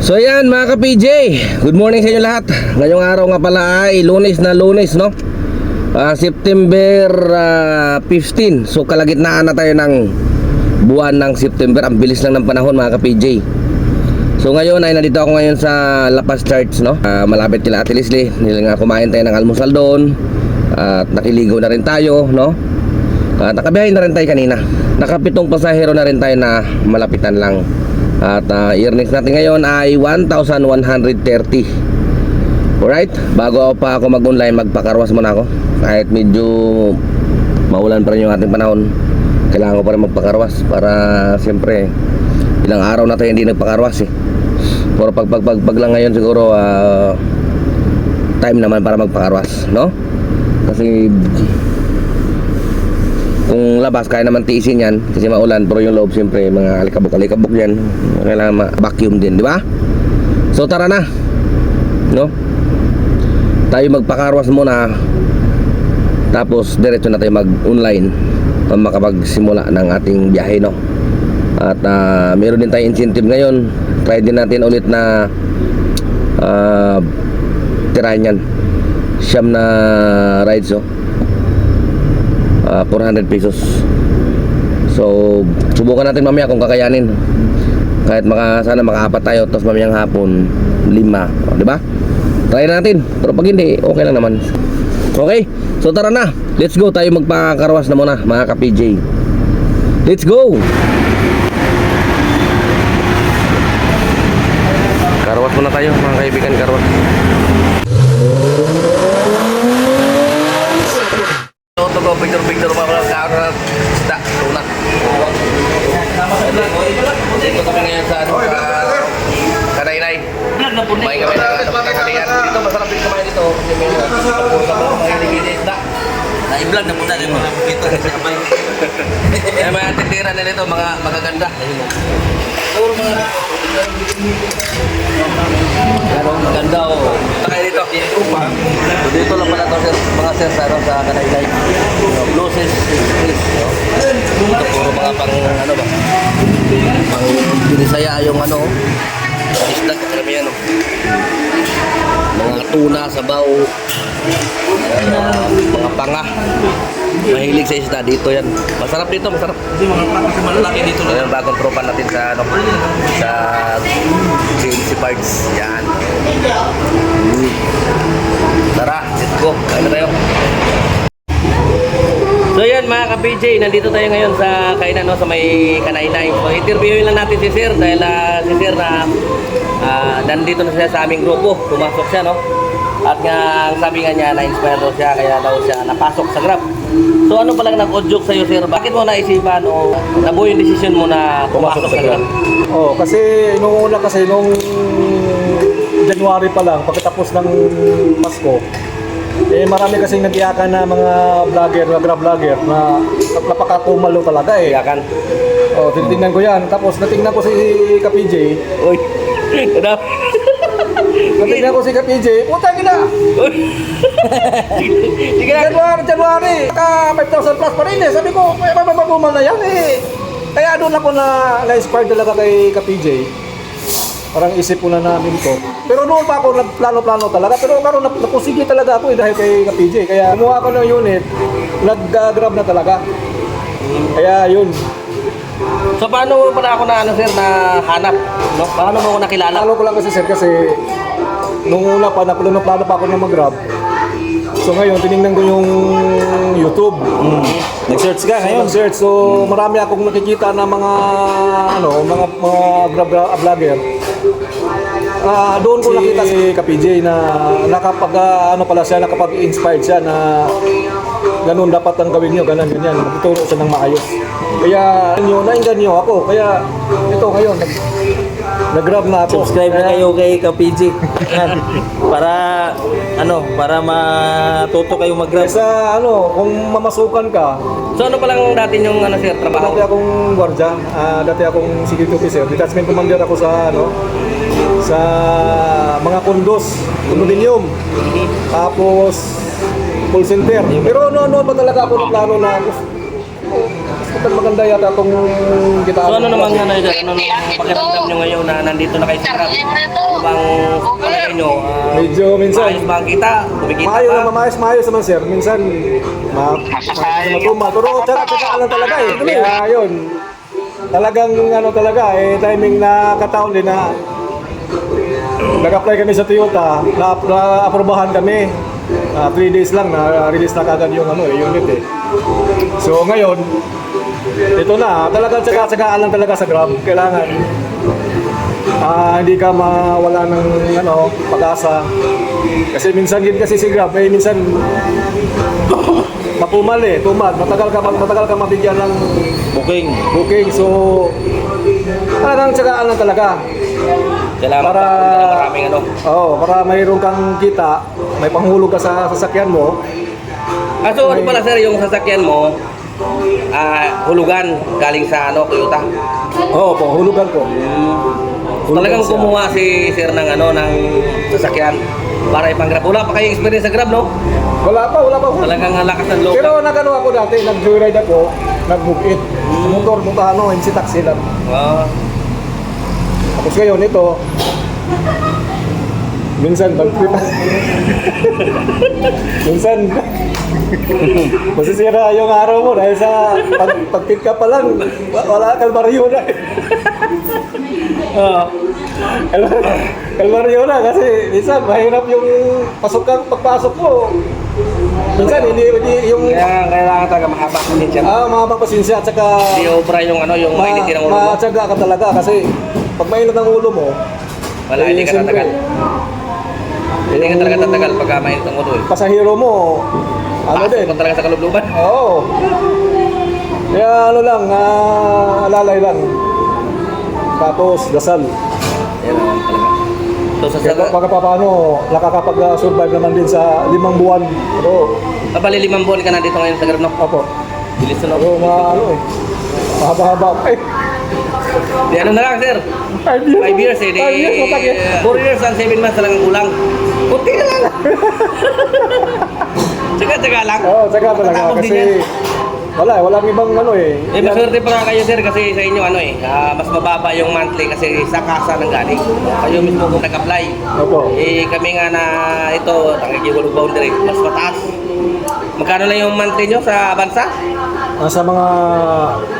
So ayan mga ka-PJ, good morning sa inyo lahat. Ngayong araw nga pala ay lunes na lunes, no? September 15. So kalagitnaan na tayo ng buwan ng September. Ang bilis lang ng panahon mga ka-PJ. So ngayon ay nandito ako ngayon sa La Paz Church, no? Malapit kila Ate Leslie. Nga kumain tayo ng almusal doon. At nakiligo na rin tayo, no? Nakabiyahe na rin tayo kanina. Nakapitong pasahero na rin tayo na malapitan lang. At earnings natin ngayon ay 1,130. Alright, bago pa ako mag-online, magpakarwas muna ako. Kahit medyo maulan pa rin yung ating panahon, kailangan ko pa rin magpakarwas. Para siyempre ilang araw na tayo hindi nagpakarwas eh. Pero pag lang ngayon siguro time naman para magpakarwas, no? Kasi kung labas kaya naman tiisin yan kasi maulan, pero yung loob siyempre mga alikabok yan, kailangan ma-vacuum din, di ba? So tara na, no? Tayo magpakarwas muna, tapos diretso na tayo mag-online para makapagsimula ng ating biyahe, no? At meron din tayong incentive ngayon. Try din natin ulit na tirahin yan, siyam na rides, oh. 400 pesos. So subukan natin mamaya kung kakayanin. Kahit sana makaapat tayo, tapos mamayang hapon 5, di ba? Try natin. Pero pag hindi, okay lang naman. Okay, so tara na, let's go. Tayo magpakarwas na muna mga ka-PJ. Let's go. Karwas muna tayo mga kaibigan, karwas. Picture para sa isda, tuna. Dito kami ngayon sa Kanainay. May kami na kakalian. Dito masarap din kumain dito. May isda. Na-i-vlog na muna rin mo. Dito May mga tindira nila ito, mga magaganda. Puro mga maganda o. Takay dito. So dito lang pala ito mga sir sa Kanainay. Blueses, ito puro mga pang ano ba? Pang binisaya yung ano. Isda, karamihan o. Mga tuna, sabaw, mga panga. Mahilig sa isda dito yan. Masarap dito, masarap. Kasi mga kasi malalaki dito So, yung bagong tropa natin sa ano, sa CNC parts. Yan. Tara, let's go. Kain na tayo. So yan mga ka-PJ, nandito tayo ngayon sa kainan, no, sa may Kanainay. So interviewin lang natin si Sir dahil si Sir na nandito na siya sa aming grupo. Pumasok siya, no? At nga sabi nga niya na-inspire daw siya, kaya daw siya napasok sa Grab. So ano palang nag-joke sa'yo, Sir? Bakit mo naisipan o nabuo yung decision mo na pumasok sa Grab? Oh, kasi nung January pa lang, pagkatapos ng Pasko, marami kasing nag-iyakan na mga vlogger, mga Grab vlogger na napakakumalo talaga eh. Iyakan. Oh, tinitingnan ko yan. Tapos natingnan ko si Ka-PJ. Uy, ano? Natingnan ko si Ka-PJ. Puta gina! Sige na. January, ka 5,000 plus pa rin eh. Sabi ko, mabagumal na yan eh. Kaya doon ako na-inspired talaga kay Ka-PJ. Parang isip ko na namin to. Pero noon pa ako nagplano-plano talaga. Pero karon napusigi talaga ako dahil kay Ka-PJ. Kaya kumuha ko ng unit, nag-grab na talaga. Kaya yun. So paano mo pala ako na ano, Sir, na hanap? No? Paano mo ako nakilala? Plano ko lang kasi sir kasi nung una pa, plano pa ako na mag-grab. So ngayon, tinignan ko yung YouTube. Nag-search ka ngayon? Nag-search. So marami akong nakikita na mga mga Grab vlogger. Doon ko nakita si Ka-PJ na nakapag-inspired siya na ganun dapat ang gawin nyo, ganyan. Magtuturo siya ng maayos. Kaya nainggan nyo ako. Kaya ito ngayon, nag-grab na ako. Subscribe na kayo kay Ka-PJ. Para matuto kayo mag-grab. Sa kung mamasukan ka, So ano palang dati yung ano, Sir, trabaho? dati akong gwardiya, dati akong security officer, detachment commander ako sa sa mga condominium. Tapos call center. Pero noon pa talaga ako na plano na gusto maganda yata itong kita. So ano naman ano nung pakiramdam nyo ngayon na nandito na kayo sa Grab? Ano bang palagay nyo? Medyo minsan, Maayos ba ang kita? Kumikita maayos ba? naman, maayos naman sir. Minsan, matuma. Pero tsaka lang talaga eh. Kaya yun, talagang ano talaga eh, timing na kataon din na nag-apply kami sa Toyota, na-aprobahan kami. 3 days lang na-release na kagad yung ano, unit eh. So ngayon, ito na, talagang tsaga-tsagaan lang talaga sa Grab. Kailangan hindi ka mawala ng ano, pag-asa. Kasi minsan din kasi si Grab, eh minsan mapumal eh, tumad. Matagal ka mabigyan ng booking. So talagang tsagaan lang talaga. Kailangan Para- maraming ano. Para mayroon kang kita, may panghulog ka sa sasakyan mo. So ano pala sir, yung sasakyan mo, hulugan galing sa ano, Toyota. Panghulugan ko. Talagang siya. kumuha si sir ng ano, ng sasakyan para ipang-grab. Wala pa kayong experience sa Grab, no? Wala pa. Talagang lakas ng loob. Pero nagano ako dati, nag-joyride ako, nag-move it. Motor, MC taxi lang. Tapos ngayon ito, minsan bag-trip. Minsan, masisira yung araw mo dahil sa pag-pick up pa lang, wala kalbaryo na. Kalbaryo na kasi minsan mahirap yung pagpasok mo. Minsan hindi yung Kaya kailangan talaga mahaba ng siya. mahabang pasensya at saka Hindi obra yung ano, yung mainitin ng ulo mo. matyaga ka talaga kasi pag mainit ang ulo mo, Wala, hindi ka siyempre, tatagal. Hindi ka talaga tatagal pag mainit ang ulo. pasahero mo, ano Pasok din. mo talaga sa kalubluban. Oo. Kaya ano lang, alalay lang. Tapos dasal. Yan naman talaga. So sa Kaya paano, nakakapag-survive naman din sa 5 buwan. Pero, Bali 5 buwan ka na dito ngayon sa Grab, no? ako, Bilis na, no? pero ano eh, mahaba-haba pa eh. Di ano na lang, sir? 5 years. 5 years eh. 5 years, matak eh. 4 years and 7 months talagang kulang. Kunti na lang. Tsaga-tsaga lang. Oo, tsaka talaga Matapos din kasi yan. walang ibang ano eh. Eh, maswerte pa nga kayo, sir, kasi sa inyo, ano eh, mas mababa yung monthly kasi sa kasa ng galing. Kayo mismo kung nag-apply. Opo. Eh, kami nga na ito, nagigulog boundary, mas mataas. Magkano lang yung monthly nyo sa bansa? Nasa mga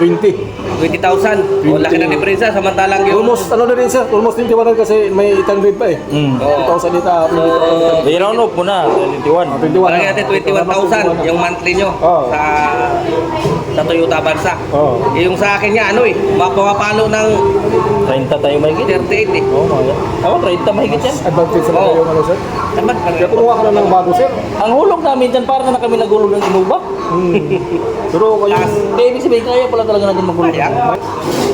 20. 20,000. O, laki ng diferensya, samantalang yung... Almost, ano na rin siya, almost 21 kasi may 800 pa eh. Oo. 2,000 dita, 20,000. I-round off mo na, 21. 21. Parang natin 21,000 yung monthly nyo Oo. sa Toyota Bansa. Oo. Eh, yung sa akin nga, ano eh, mapapalo ng 30 tayo mahigit. 38 eh. Oo, mga yan. Ako, 30 mahigit yan. Advantage sa Oo. yung ano sir. Dapat Kaya kumuha ka na ng bago sir. Ang hulog namin dyan, parang na kami nagulog ng inuba. Pero kayo, Kaya ibig sabihin, kaya pala talaga natin magulog. Kaya?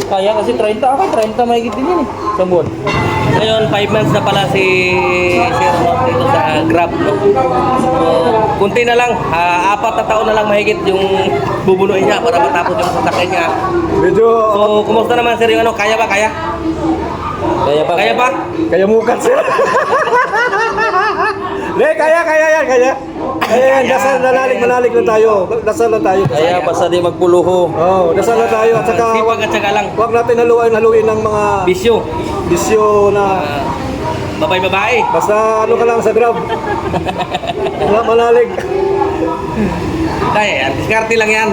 Kaya kasi 30 ako, 30 mahigit din yan eh. Sa buwan. Ngayon, 5 months na pala si Sir no, dito sa Grab. No? So, kunti na lang, 4 na taon na lang mahigit yung bubunuin niya para matapos yung sasakyan niya. medyo, So, kumusta naman sir yung ano? Kaya ba? Kaya? Kaya pa. Kaya pa? kaya mukat sir. Kaya yan, kaya. Kaya yan, dasal, manalig na tayo. Dasal na tayo. Kaya basta di magpuluho. Dasal na tayo. At saka, Sipag at saka lang. huwag natin haluin ng mga Bisyo. bisyo na Babae. basta ano ka lang sa Grab. Manalig. Kaya yan. Diskarte lang yan.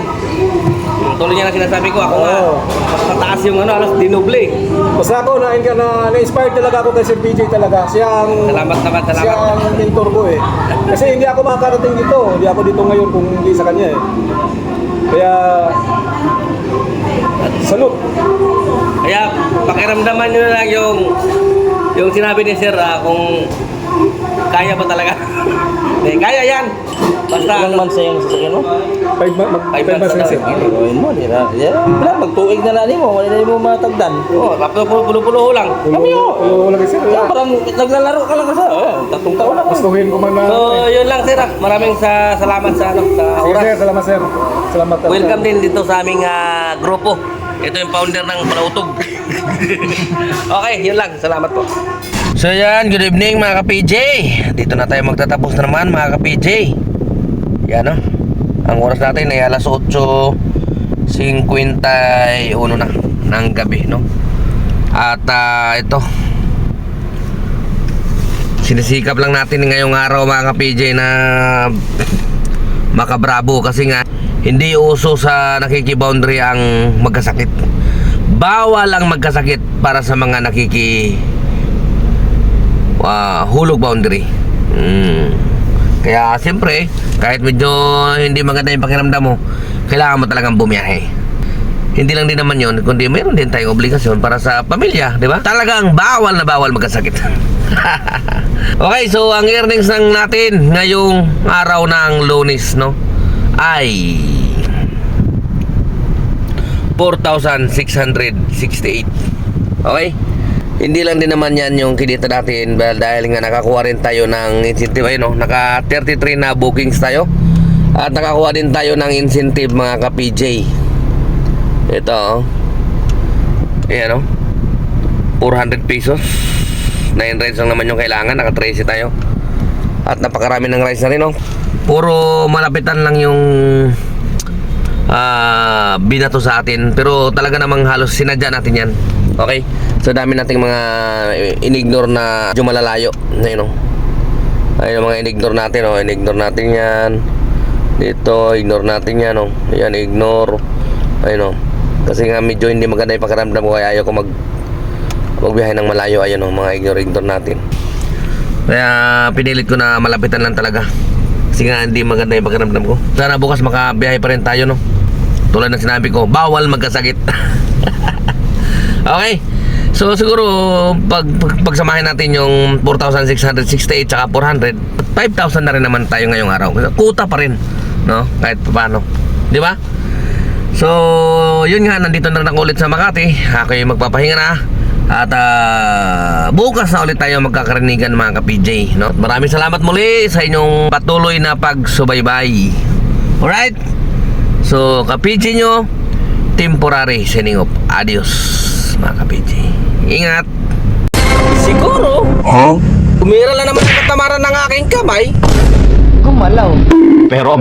Tuloy niya na sinasabi ko. Ako nga. Oo. Mas mataas yung ano, alas dinoble. Basta ako, na-inspired talaga ako kay Sir BJ talaga. Siya ang Salamat naman, Siya salamat. ang mentor ko eh. Kasi hindi ako makakarating dito. Hindi ako dito ngayon kung hindi sa kanya eh. Kaya, salute. Kaya pakiramdaman nyo na lang yung sinabi ni Sir kung kaya ba talaga. Hindi, kaya yan. Basta Ilang months na yung sasakyan mo? 5 months na sir. Gawin mo, di na. Wala, magtuig na lang mo. Wala na mo matagdan. Oo, pulo-pulo lang. Kami yun. Oo, lagi sir. Parang naglalaro ka lang kasi. Tatong taon na. Gustuhin ko man na. So, yun lang Sir. Maraming salamat sa Sige oras. sir, salamat sir. Salamat. Welcome din dito sa aming grupo. Ito yung founder ng Palautog. Okay, yun lang. Salamat po. So yan, good evening mga ka-PJ. Dito na tayo magtatapos na naman mga ka-PJ. Yan o. Ang oras natin ay alas 8:07 51 na ng gabi, no? At ito, sinisikap lang natin ngayong araw mga ka-PJ na makabravo kasi nga hindi uso sa nakikiboundary ang magkasakit. Bawal ang magkasakit para sa mga hulog boundary. Kaya siyempre, kahit medyo hindi maganda yung pakiramdam mo, kailangan mo talagang bumiyahe. Hindi lang din naman yun, kundi mayroon din tayong obligasyon para sa pamilya, di ba? Talagang bawal na bawal magkasakit. Okay, so ang earnings ng natin ngayong araw ng Lunes, no, ay 4,668. Okay? Hindi lang din naman yan yung kinita natin dahil nga nakakuha rin tayo ng incentive, no? Naka 33 na bookings tayo. At nakakuha din tayo ng incentive mga ka-PJ. Ito, oh. Ayan, oh. 400 pesos. 9 rides lang naman yung kailangan. Naka 13 tayo. At napakarami ng rides na rin, oh. Puro malapitan lang yung binato sa atin. Pero talaga namang halos sinadya natin yan. Okay? So dami nating mga in-ignore na medyo malalayo. Ayun, oh. Ayun ang mga in-ignore natin, oh. In-ignore natin yan. Dito, ignore natin yan, oh. Yan, ignore. Ayun, oh. Kasi nga medyo hindi maganda yung pakiramdam ko, kaya ayaw ko magbiyahe ng malayo. Ayun, oh, mga ignore natin. Kaya pinilit ko na malapitan lang talaga. Kasi nga hindi maganda yung pakiramdam ko. Sana bukas makabiyahe pa rin tayo, no. Tulad ng sinabi ko, bawal magkasakit. Okay. So siguro pagsamahin natin yung 4,668 tsaka 400, 5,000 na rin naman tayo ngayong araw. Kuta pa rin, no? Kahit paano, di ba? So yun nga, nandito na rin ako ulit sa Makati. Ako yung magpapahinga na. At bukas na ulit tayo magkakarinigan mga ka-PJ, no? Maraming salamat muli sa inyong patuloy na pagsubaybay. Alright? So ka-PJ nyo, temporary signing off. Adios mga ka-PJ. Ingat. Siguro umira lang naman ang katamaran ng aking kamay. Gumalaw. Pero